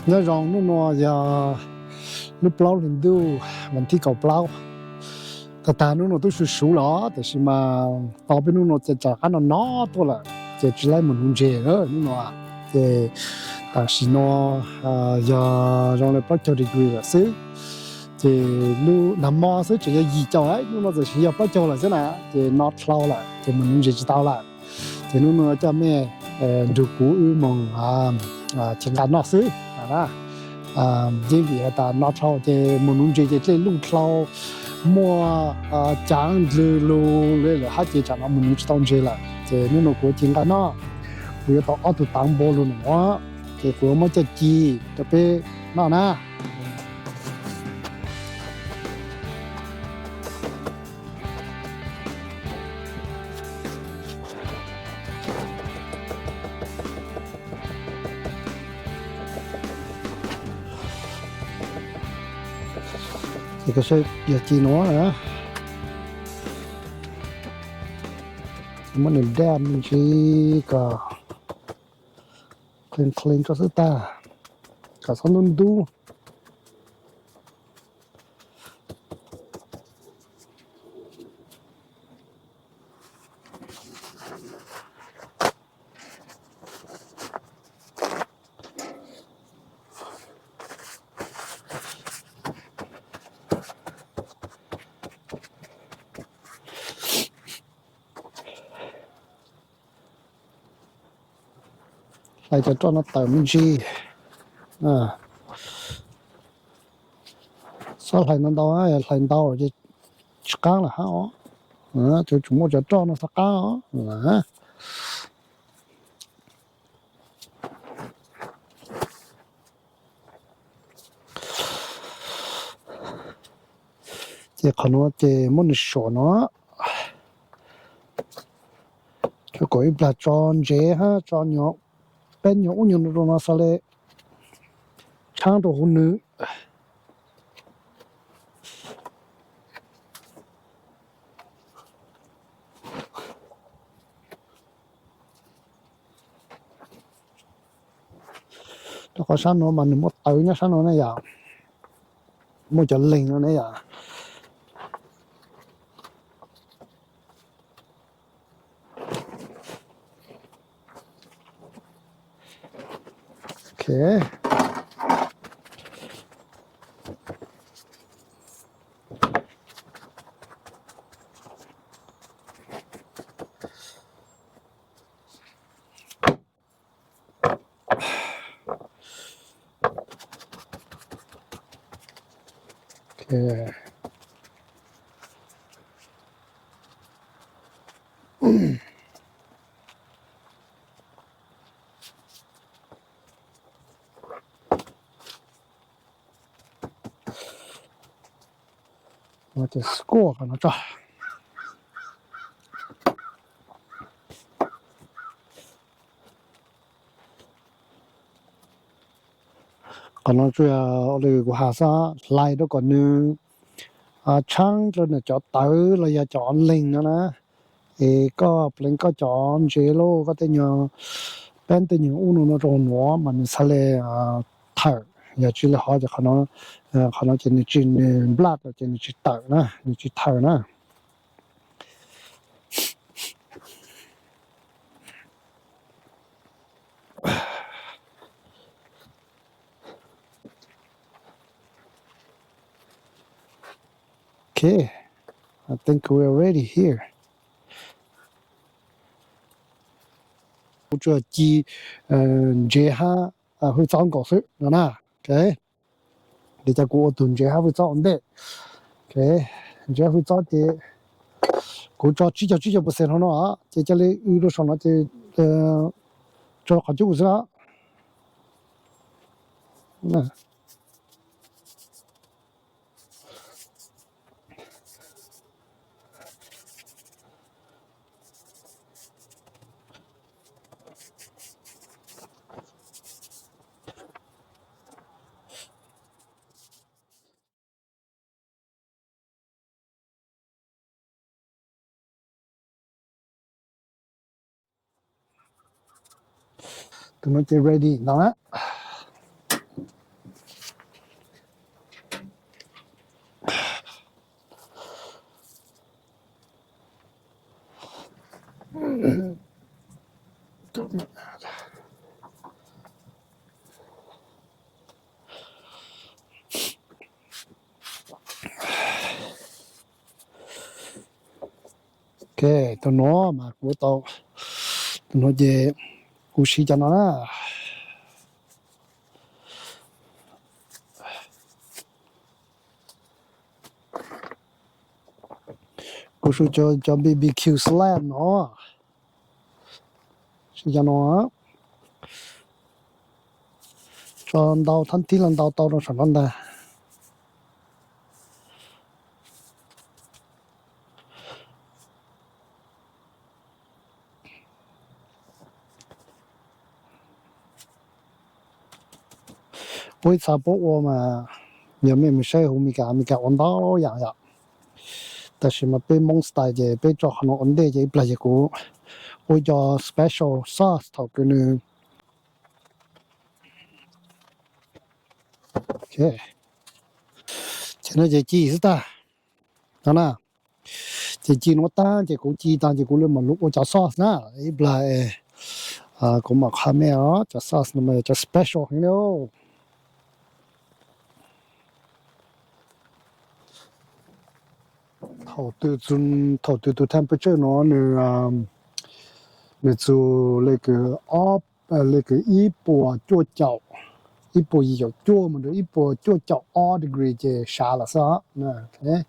nhớ rằng nó giờ lúc lâu liền đâu mình thi cầu lâu thật ta nó tôi suy số đó thì mà tao bên nó chỉ cho cái nó thôi là chỉ lấy một nông chế nữa nó thì ta chỉ nó giờ trong này bắt đầu đi gửi là xí thì lu nằm mò xí chỉ là gì cho ấy nó chỉ là bắt đầu là thế nào thì nó lâu là thì mình nông chế chỉ tao là thì nó cho mẹ được cũ mong情感老师啊因为他那朝的某种这些路操莫讲路了还就讲到某种当这了这那个国情感那我要到奥土当波路呢这国么这鸡这边那呢这个是也鸡挪啊มันแดมชีก็เคลนก็สุดตาก็สนุนดูไอ้จะจ้องนัดเติมมันชีsau này nó đâu ấy thành đâu thì cá là hả thì chúng mình cho nó cá thì còn nó thì muốn sổ nó cho coi là tròn dễ ha tròn nhỏ bên nhỏ nhỏ nó sao lại trang đồ hôn nữ có sáng nó mà một tới nhá sáng nó này à một chỗ linh nó này à ok ok nóจะสกัวกันนะจ๊ะcòn nó chưaเลยกูหาซะไล่ด้วยก่อนนึงช่างจนเนี่ยจอดเต๋อเลยอย่าจอดลิงนะก็เป็นก็จอดเจโลก็แต่ยังเป็นแต่ยังอุ่นนตรงหัวมันสะเลเถอะอย่าชื่อเลยเขาจะเขาจะนี่จีนบลัดจะนี่จีเต๋อนะนี่จีเถอะนะOkay, I think we're already here. 这鸡这哈会长高水那 OK 你在过炖这哈会长的 OK 这会长的过着鸡脚不是很好啊在这里有的上了这这好久不是了那等我 get ready 那 cái tụi nó mà của tao tụi nó về cú sĩ cho nó đó cú sĩ cho BBQ slam nó sĩ cho nó cho tao thân tí lần tao nó sản phẩm ta với sao bộ mà nhiều mình sẽ khôngมีการăn đóอย่างอย่างแต่是มาเป็น monster จะเป็นจอขนมอันเดียจะปลายกู会叫 special sauce 头个呢 OK 现在这鸡是的好啦这鸡我当这股鸡当这股了嘛如果叫 sauce นะ一ปลายกูมาข้าแม่อ๋อจะ sauce 那么จะ special เนาะ头对 temperature เนาะ就那个那个一波做脚一波一脚做嘛的一波做脚2 degree 就下了是吧那哎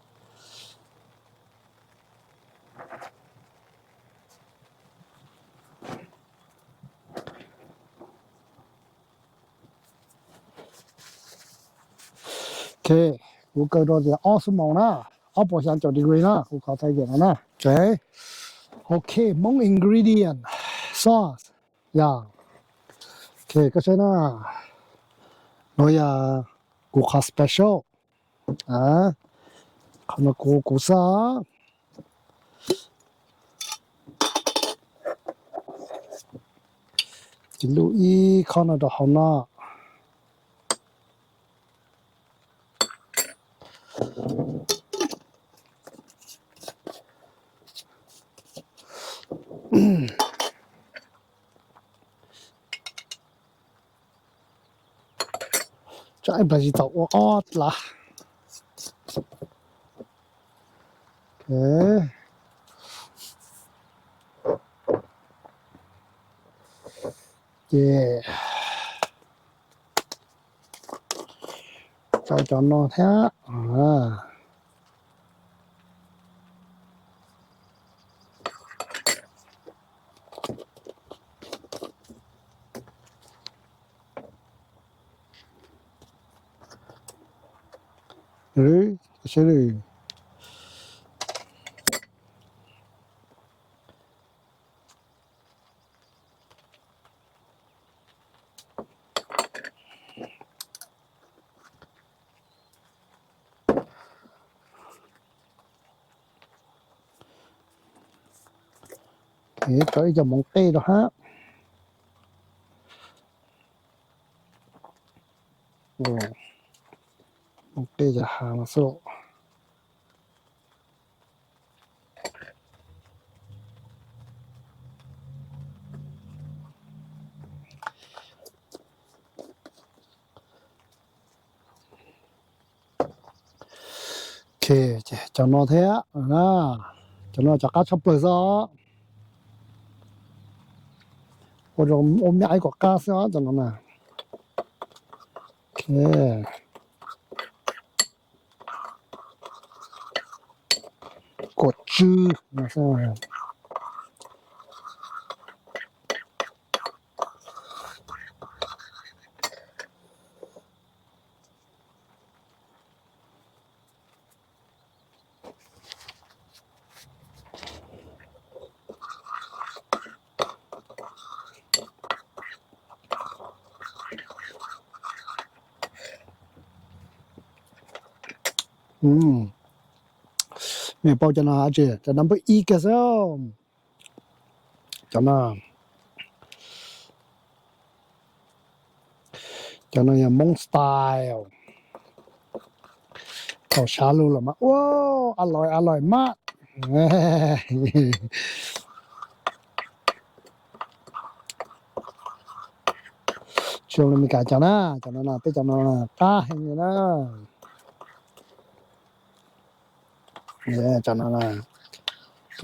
OK 我搞到这20毛啦2% degree 啦我考太简单啦 OK more ingredient sauce yeah OK ก็ใช่นะเราอยากกูขอ special ขนมกูซะจิลุอีขนมดอกหอมนะจะไอ้บราซิลตัวอ้อละโอเคเย่จอนนอนแท้หรือใช่หรือโอเคจอยจะมองเต้แล้วฮะโอ้มองเต้จะหามาสู้โอเคจอนนอนแท้จอนนอนจากการชอบเปิดซะ我就我买一个咖啡啊，怎么呢？OK，果汁，那是面包在哪去？在那不一个时候，在那，在那样蒙 style，เข้าชาลู了嘛？ว้าวอร่อยมาก chiều là mình cả cho nó là tới cho nó là cá hình như đó yeah, cho nó là ok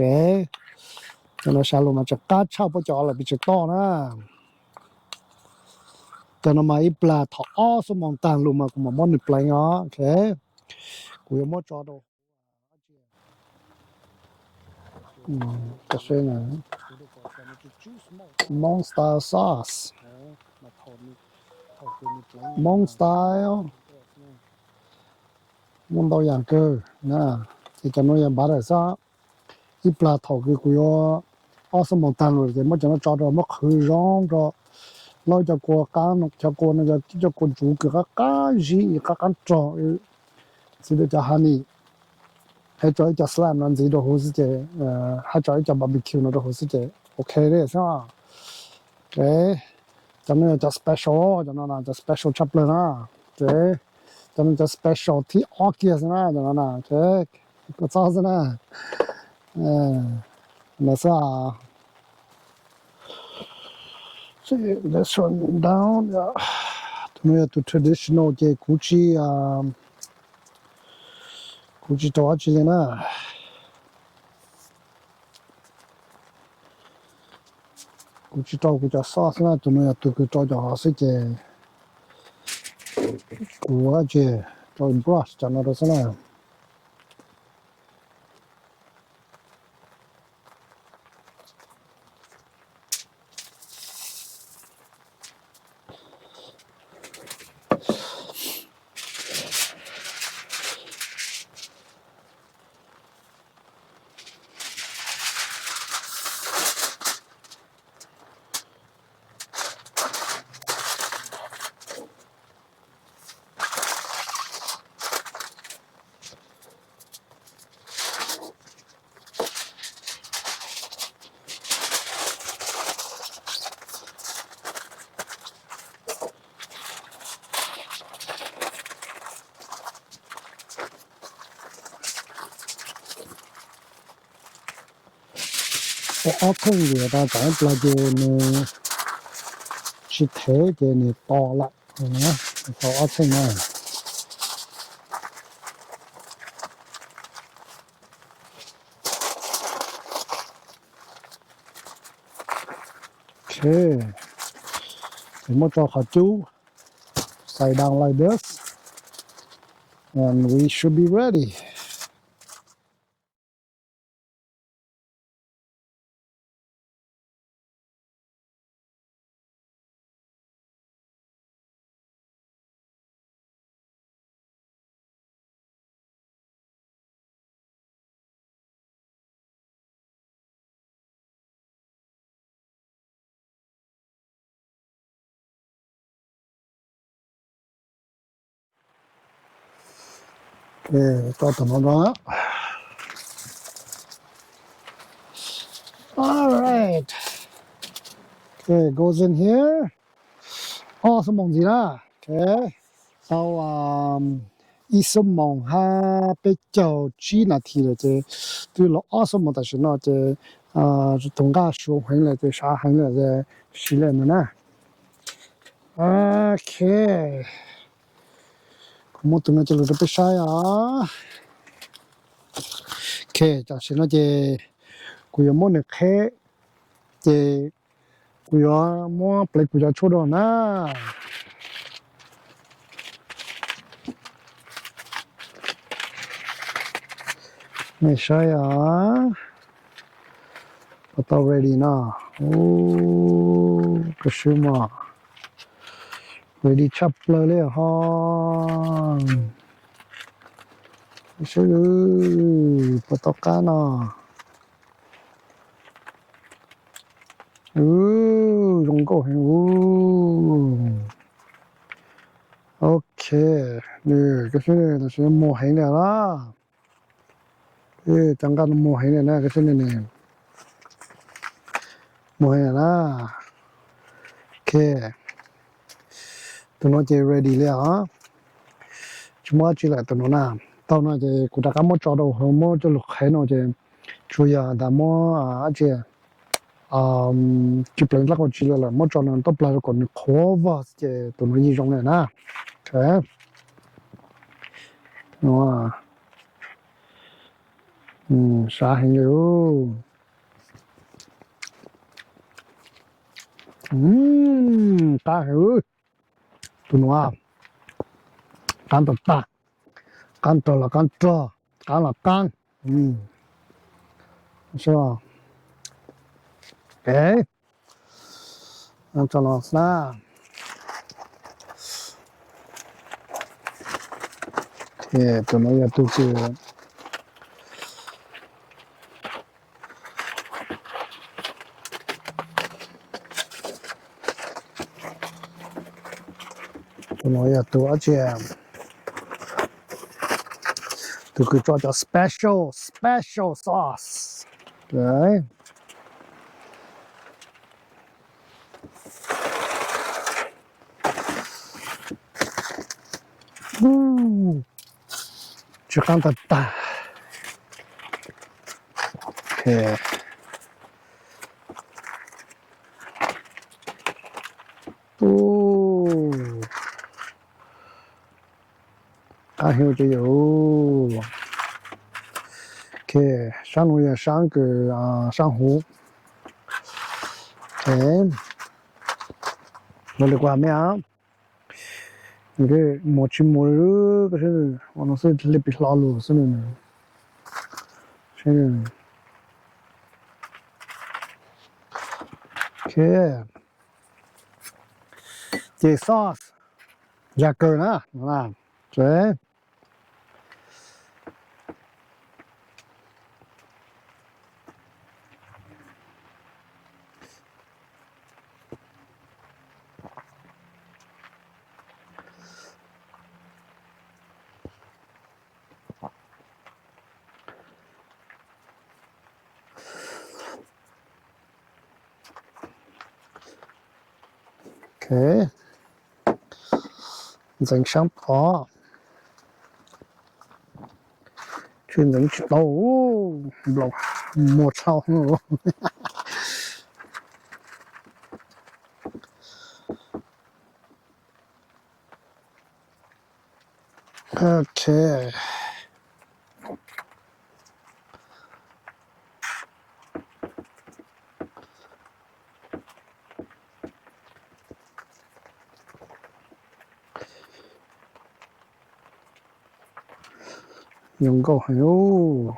cho nó sao luôn mà cho cá chao bao giờ là bị chụp to nữa cho nó mà ít là thọ số mong tàn luôn mà cũng mà món được lại nó ok cũng có cho đâu cái xe này Monster sauce Monster món đồ dạng cơ nè thì cho nó dạng bát rồi sao ít là thọ cái cũng có số mong tàn rồi thì mới cho nó cho đâu mới khử rong cho nói cho cô cá nó cho cô nó cho cô chủ cái cá gì cái trò thì được cho honey hay cho slam nó gì đó hồ sơ chế hay cho barbecue nó đó hồ sơ chế ok đấy sao ok cho nên cho special cho nó là cho special chop lên à ok cho nên cho special thì ok sao cho nó là ok có sao sao là sao so this one down yeah to traditional cái Gucci đó chỉ là Gucci đó Gucci sauce là tụi nó tụi cái cho họ sẽ cái của cái cho brush cho nó đó sẽ là ở thân gì ta chọn là cái này chỉ thế cái này to lại nhá ở thân này ok thì một cho họ chú slide down like this and we should be ready ok cho tụi nó đó all right okay goes in here số mong gì đó ok sau一什么哈被叫去那天了这对了什么但是呢这东家说回来这啥回来这是来么呢 ok como tu no te lo repesa ya ok ta se no te cuyo mo ne khe te cuyo mo play cuyo chodo na me saya Pata ready na. Oh, Kashima. Ready chap le ha. Sư Pata kana. Dùng cổ hình. Ok. Nè, cái này là sẽ mua hình này đó. Ê, chẳng cần mua hình này nè, cái này nè. Mua hình này đó. Ok. Tụi nó chơi ready liền hả? Chúng ta chỉ là tụi nó làm. Tao nói chơi cụ ta có một trò đầu hôm một cho lục hết nó chơi. Chủ yếu là mua chơi chụp lên là còn chỉ là một trò nó top là còn khó vào cái tụi nó như trong này nè thế nó sao hình như ta hiểu tụi nó can tập ta can trò là can trò can là can sao thế ăn cho nó ra thì tụi nó giờ tụi chị tụi nó giờ tụi chị tụi cứ cho special sauce đấy chỉ cần ta ta okay ta hiểu chưa ok sáng nay sáng cái sáng hồ ok nó được qua mấy á cái một chim mồi cái gì nó sẽ lấy bị lao luôn thế này ok cái sauce giá cơ nè là thế ok dành sáng phó chuyên dành đầu lộc một sau nữa ok dùng câu hiểu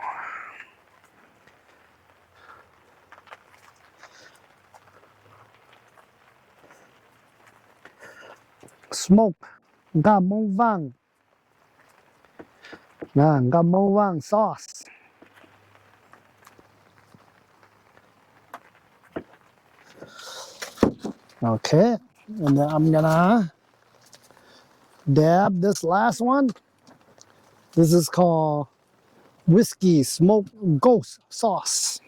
smoke gà mông vàng gà mông vàng sauce okay and then I'm gonna dab this last one. This is called whiskey smoked ghost sauce.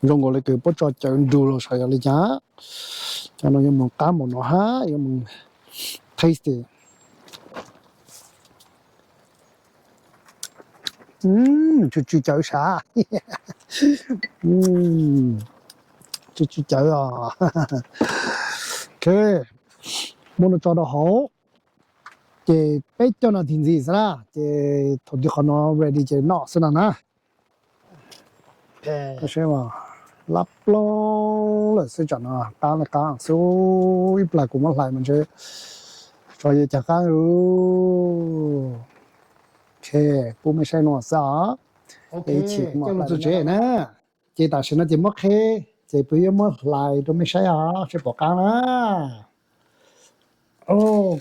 Dùng gọi là cái bút cho chân đủ rồi sao lại giá cho nó như một cá một nó há như một tasty. Chú chở xả. Chú chở à. Ok. Muốn cho nó hổ. Cái bếp cho nó thịnh gì ra. Cái thôi đi khăn nó ready cái nọ xem nào nè. Cái xem mà. Lắp lông là sẽ chọn à. Cá là cá. Số ít lại cũng lại mình sẽ cho gì chả cá rồi. Ok. Bố mới xem nó sao. Cái chị mà là tôi chế nè. Chị ta sẽ nó chỉ mất hết. Chị bây giờ mất lại tôi mới xem à. Sẽ bỏ cá nè.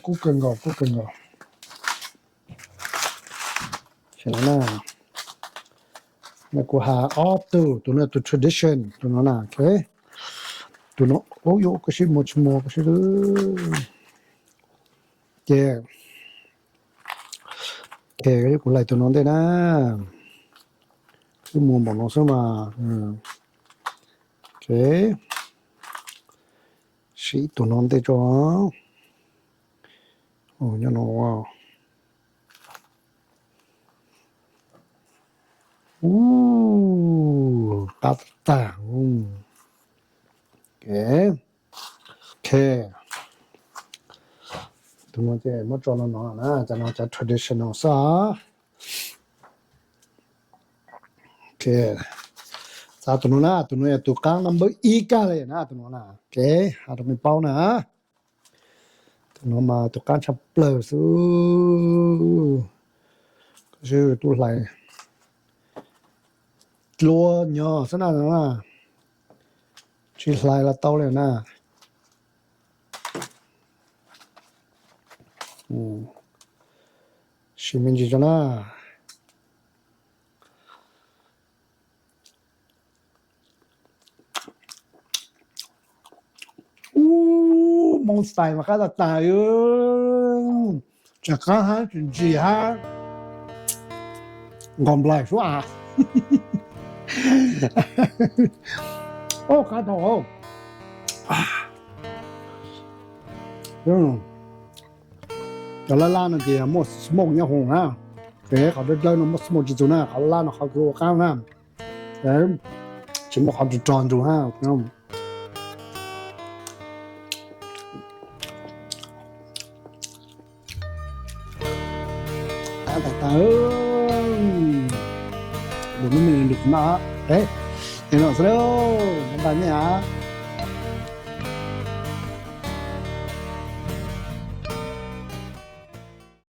Cú cần rồi. Xem nó nè. Nó của hà tụi nó tụi tradition tụi nó nè, ok. Tụi nó, cái gì một cái gì đó. Yeah. Ok, cái của lại tụi nó đây nè. Cái mùa bọn nó sao mà. Ok. sĩ tụi nó để cho nhớ nó wow tạt tả ok tụi nó chơi mất cho nó nè cho nó traditional sa ok sao tụi nó tụi căng number y cả này nè tụi nó nè ok à tụi mình bao nè tụi nó mà tụi căng chập lờ su chứ tụi lại lúa nhỏ thế nào nè chỉ lại là tao này nè chỉ mình chỉ cho nó mong xài mà khá là tài chả có hả chuyện gì hả gom lại số à ô khá thổ cho la nó thì một smoke nhau hùng ha thế họ chơi nó một smoke chỉ nè họ la nó họ cứ cao nè đấy chỉ một họ chỉ tròn rồi ha không đừng có mình được mà đấy thế nào sao đâu bạn nhá